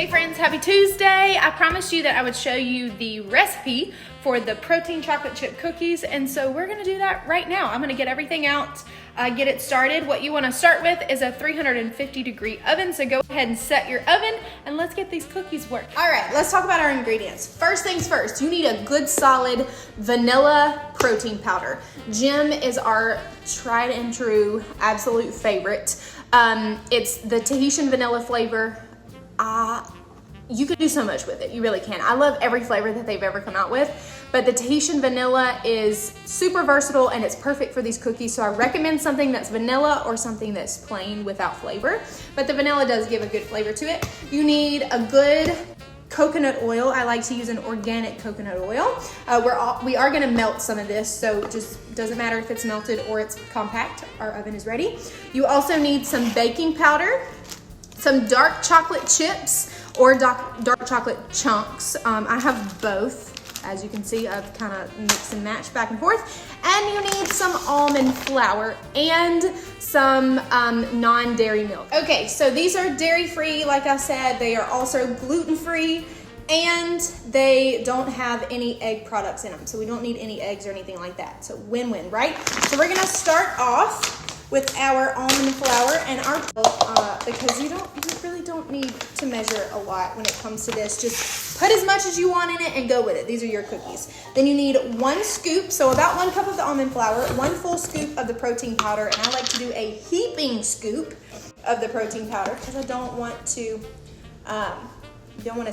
Hey friends, happy Tuesday. I promised you that I would show you the recipe for the protein chocolate chip cookies, and so we're gonna do that right now. I'm gonna get everything out, get it started. What you wanna start with is a 350-degree oven, so go ahead and set your oven, and let's get these cookies working. All right, let's talk about our ingredients. First things first, you need a good solid vanilla protein powder. Jim is our tried and true absolute favorite. It's the Tahitian vanilla flavor. You can do so much with it, you really can. I love every flavor that they've ever come out with, but the Tahitian vanilla is super versatile and it's perfect for these cookies, so I recommend something that's vanilla or something that's plain without flavor, but the vanilla does give a good flavor to it. You need a good coconut oil. I like to use an organic coconut oil. We are gonna melt some of this, so just doesn't matter if it's melted or it's compact, our oven is ready. You also need some baking powder, some dark chocolate chips or dark chocolate chunks. I have both. As you can see, I've kind of mixed and matched back and forth. And you need some almond flour and some non-dairy milk. Okay, so these are dairy-free, like I said. They are also gluten-free, and they don't have any egg products in them. So we don't need any eggs or anything like that. So win-win, right? So we're gonna start off with our almond flour and our because you really don't need to measure a lot when it comes to this. Just put as much as you want in it and go with it. These are your cookies. Then you need 1 scoop, so about 1 cup of the almond flour, 1 full scoop of the protein powder, and I like to do a heaping scoop of the protein powder because I don't want to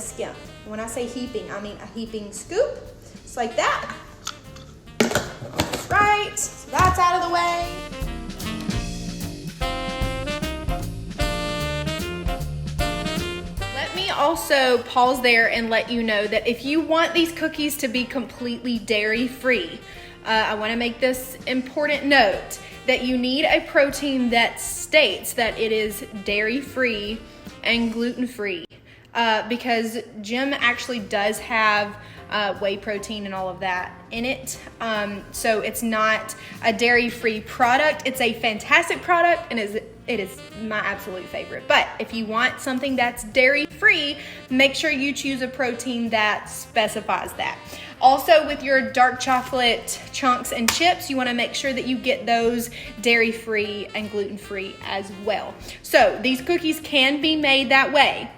skimp. When I say heaping, I mean a heaping scoop, just like that. Right, so that's out of the way. Also pause there and let you know that if you want these cookies to be completely dairy-free, I want to make this important note that you need a protein that states that it is dairy-free and gluten-free, because Jim actually does have whey protein and all of that in it. So it's not a dairy-free product. It's a fantastic product and it is my absolute favorite. But if you want something that's dairy-free, make sure you choose a protein that specifies that. Also, with your dark chocolate chunks and chips, you want to make sure that you get those dairy-free and gluten-free as well. So these cookies can be made that way,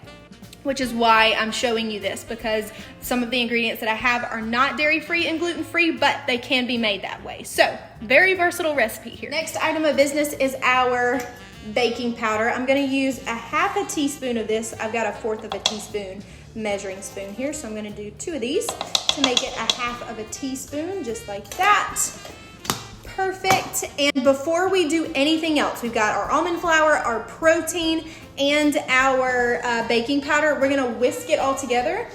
which is why I'm showing you this, because some of the ingredients that I have are not dairy-free and gluten-free, but they can be made that way. So, very versatile recipe here. Next item of business is our baking powder. I'm gonna use a 1/2 teaspoon of this. I've got a 1/4 teaspoon measuring spoon here, so I'm gonna do 2 of these to make it a 1/2 teaspoon, just like that. Perfect. And before we do anything else, we've got our almond flour, our protein, and our baking powder. We're gonna whisk it all together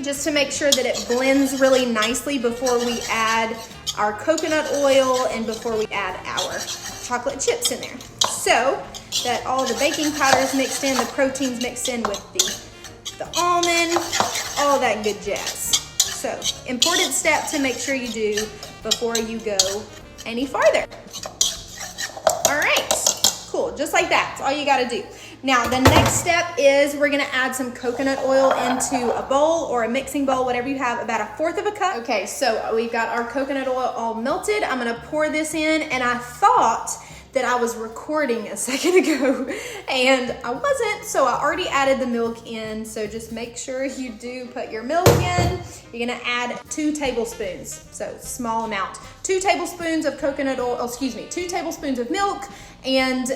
just to make sure that it blends really nicely before we add our coconut oil and before we add our chocolate chips in there. So that all the baking powder is mixed in, the protein's mixed in with the almond, all that good jazz. So important step to make sure you do before you go any farther. All right, cool, just like that, that's all you gotta do. Now, the next step is we're gonna add some coconut oil into a bowl or a mixing bowl, whatever you have, about 1/4 cup. Okay, so we've got our coconut oil all melted. I'm gonna pour this in, and I thought that I was recording a second ago, and I wasn't, so I already added the milk in, so just make sure you do put your milk in. You're gonna add 2 tablespoons, so small amount. 2 tablespoons of coconut oil, 2 tablespoons of milk, and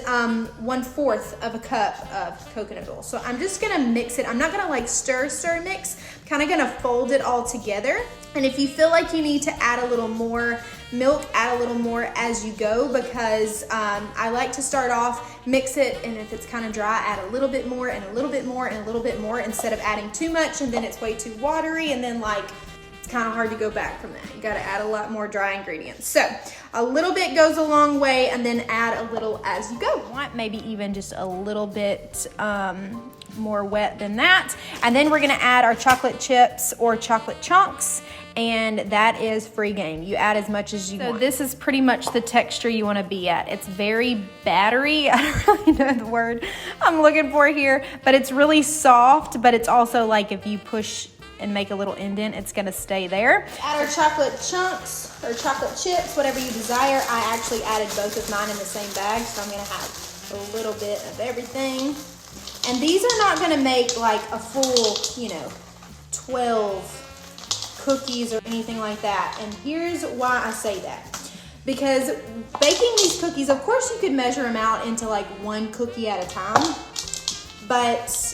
1/4 of a cup of coconut oil. So I'm just gonna mix it. I'm not gonna like stir mix, kind of gonna fold it all together. And if you feel like you need to add a little more milk, add a little more as you go, because I like to start off, mix it, and if it's kind of dry, add a little bit more and a little bit more and a little bit more instead of adding too much and then it's way too watery and then like it's kind of hard to go back from that. You got to add a lot more dry ingredients. So a little bit goes a long way, and then add a little as you go. Want maybe even just a little bit more wet than that. And then we're gonna add our chocolate chips or chocolate chunks, and that is free game. You add as much as you want. So this is pretty much the texture you wanna be at. It's very battery. I don't really know the word I'm looking for here, but it's really soft, but it's also like if you push and make a little indent, it's gonna stay there. Add our chocolate chunks or chocolate chips, whatever you desire. I actually added both of mine in the same bag, so I'm gonna have a little bit of everything. And these are not gonna make like a full, 12 cookies or anything like that. And here's why I say that. Because baking these cookies, of course you could measure them out into like one cookie at a time, but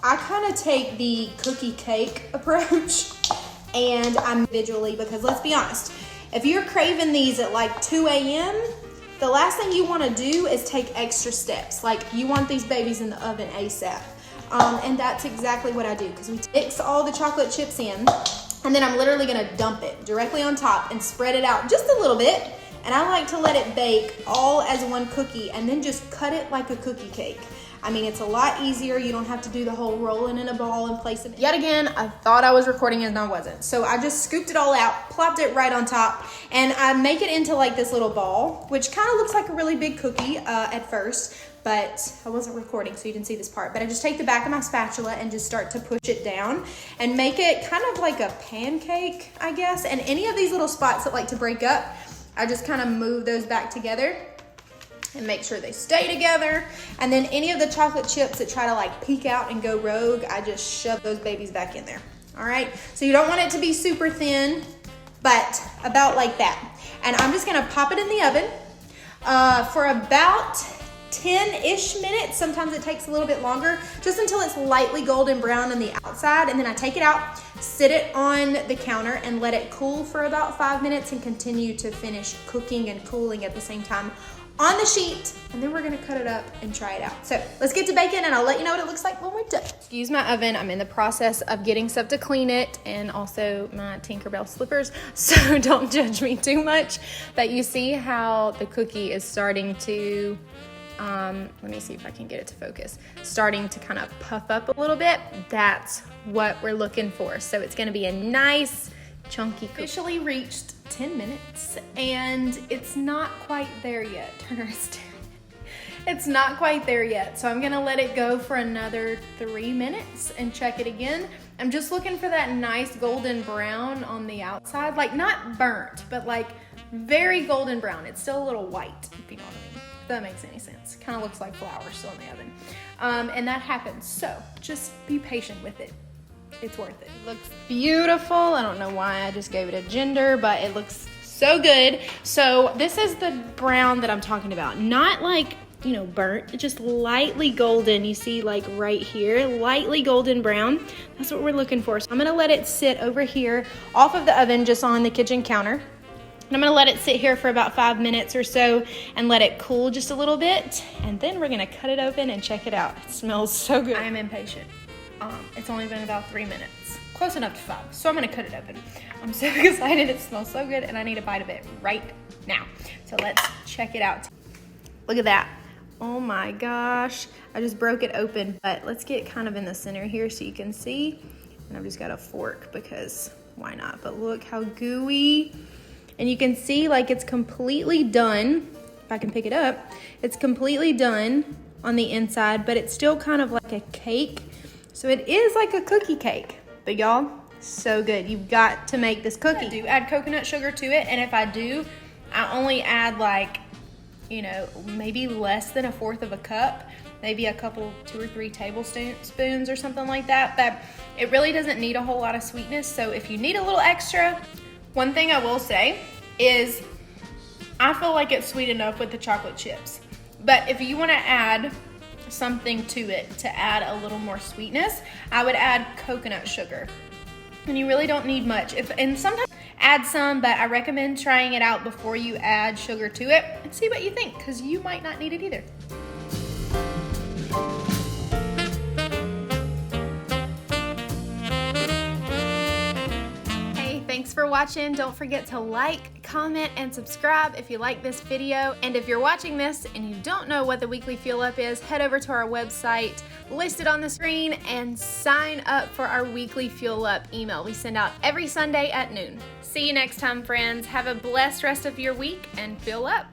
I kind of take the cookie cake approach, and I'm individually, because let's be honest, if you're craving these at like 2 a.m., the last thing you want to do is take extra steps. Like, you want these babies in the oven ASAP. And that's exactly what I do, because we mix all the chocolate chips in, and then I'm literally going to dump it directly on top and spread it out just a little bit. And I like to let it bake all as one cookie and then just cut it like a cookie cake. I mean, it's a lot easier. You don't have to do the whole rolling in a ball and placing it. Yet again, I thought I was recording and I wasn't. So I just scooped it all out, plopped it right on top, and I make it into like this little ball, which kind of looks like a really big cookie at first, but I wasn't recording, so you didn't see this part. But I just take the back of my spatula and just start to push it down and make it kind of like a pancake, I guess. And any of these little spots that like to break up, I just kind of move those back together and make sure they stay together. And then any of the chocolate chips that try to like peek out and go rogue, I just shove those babies back in there. All right, so you don't want it to be super thin, but about like that. And I'm just gonna pop it in the oven for about 10-ish minutes. Sometimes it takes a little bit longer, just until it's lightly golden brown on the outside. And then I take it out, sit it on the counter, and let it cool for about 5 minutes, and continue to finish cooking and cooling at the same time on the sheet. And then we're gonna cut it up and try it out. So let's get to baking, and I'll let you know what it looks like when we're done. Excuse my oven, I'm in the process of getting stuff to clean it, and also my Tinkerbell slippers, so don't judge me too much. But you see how the cookie is starting to, let me see if I can get it to focus, starting to kind of puff up a little bit. That's what we're looking for. So it's gonna be a nice chunky cookie. Officially reached 10 minutes, and it's not quite there yet. Turner is staring. It's not quite there yet, so I'm gonna let it go for another 3 minutes and check it again. I'm just looking for that nice golden brown on the outside, like not burnt, but like very golden brown. It's still a little white, if you know what I mean. If that makes any sense. Kind of looks like flour still in the oven. And that happens, so just be patient with it. It's worth it. It looks beautiful. I don't know why I just gave it a gender, but it looks so good. So this is the brown that I'm talking about. Not like, burnt, just lightly golden. You see like right here, lightly golden brown. That's what we're looking for. So I'm gonna let it sit over here off of the oven, just on the kitchen counter. And I'm gonna let it sit here for about 5 minutes or so and let it cool just a little bit. And then we're gonna cut it open and check it out. It smells so good. I am impatient. It's only been about 3 minutes, close enough to 5. So I'm gonna cut it open. I'm so excited, it smells so good, and I need a bite of it right now. So let's check it out. Look at that. Oh my gosh. I just broke it open, but let's get kind of in the center here so you can see. And I've just got a fork because why not? But look how gooey. And you can see like it's completely done. If I can pick it up, it's completely done on the inside, but it's still kind of like a cake. So it is like a cookie cake, but y'all, so good. You've got to make this cookie. I do add coconut sugar to it, and if I do, I only add like, maybe less than 1/4 of a cup, maybe a couple, 2 or 3 tablespoons or something like that, but it really doesn't need a whole lot of sweetness. So if you need a little extra, one thing I will say is I feel like it's sweet enough with the chocolate chips, but if you want to add something to it to add a little more sweetness, I would add coconut sugar. And you really don't need much. And sometimes add some, but I recommend trying it out before you add sugar to it and see what you think, because you might not need it either. for watching. Don't forget to like, comment, and subscribe if you like this video. And if you're watching this and you don't know what the weekly Fuel Up is, head over to our website listed on the screen and sign up for our weekly Fuel Up email. We send out every Sunday at noon. See you next time, friends. Have a blessed rest of your week and fuel up.